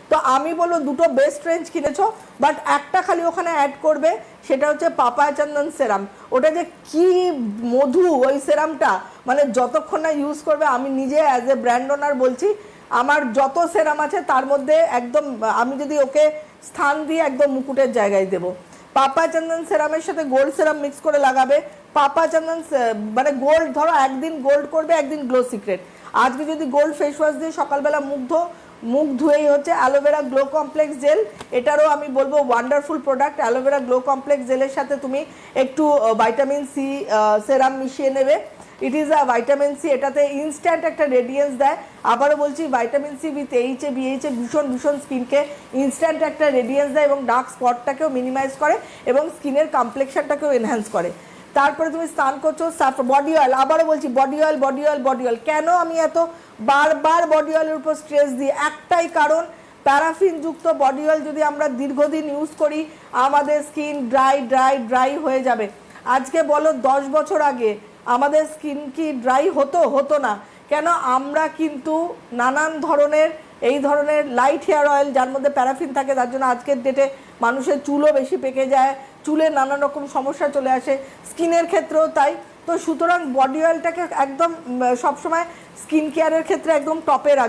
তো আমি বলবো দুটো বেস্ট রেঞ্জ কিনেছো, বাট একটা খালি ওখানে অ্যাড করবে, সেটা হচ্ছে পাপায়া চন্দন সেরাম। ওটা যে কি মধু ওই সেরামটা, মানে যতক্ষণ না ইউজ করবে, আমি নিজে অ্যাজ এ ব্র্যান্ড ওনার বলছি, আমার যত সেরাম আছে তার মধ্যে একদম আমি যদি ওকে স্থান দিয়ে একদম মুকুটের জায়গায় দেবো। পাপায়া চন্দন সেরামের সাথে গোল্ড সেরাম মিক্স করে লাগাবে। পাপায়া চন্দন মানে গোল্ড, ধরো একদিন গোল্ড করবে, একদিন গ্লো সিক্রেট। আজকে যদি গোল্ড ফেস ওয়াশ দিয়ে সকালবেলা মুখ ধুয়েই হচ্ছে অ্যালোভেরা গ্লো কমপ্লেক্স জেল, এটারও আমি বলবো wonderful product. Aloe vera glow complex জেলের সাথে তুমি একটু ভাইটামিন সি সেরাম মিশিয়ে নেবে। It is a vitamin C, এটাতে ইনস্ট্যান্ট একটা রেডিয়েন্স দেয়। আবারও বলছি, vitamin C with HA BHA ভীষণ ভীষণ স্কিনকে ইনস্ট্যান্ট একটা রেডিয়েন্স দেয় এবং ডার্ক স্পটটাকেও মিনিমাইজ করে এবং স্কিনের কমপ্লেকশনটাকেও এনহ্যান্স করে। তারপরে তুমি স্নান করছো, বডি অয়েল, আবারও বলছি body oil body oil body oil. কেন আমি এত বারবার বডি অয়েলের উপর স্ট্রেস দিই? একটাই কারণ, প্যারাফিনযুক্ত বডি অয়েল যদি আমরা দীর্ঘদিন ইউজ করি, আমাদের স্কিন ড্রাই ড্রাই ড্রাই হয়ে যাবে। আজকে বলো 10 বছর আগে আমাদের স্কিন কি ড্রাই হতো না? কেন? আমরা কিন্তু নানান ধরনের এই ধরনের লাইট হেয়ার অয়েল যার মধ্যে প্যারাফিন থাকে, তার জন্য আজকের ডেটে মানুষের চুলও বেশি পেকে যায়, চুলে নানান রকম সমস্যা চলে আসে, স্কিনের ক্ষেত্রেও তাই। তো সুতরাং বডি অয়েলটাকে একদম সবসময় স্কিন কেয়ারের ক্ষেত্রে একদম টপে রাখবে।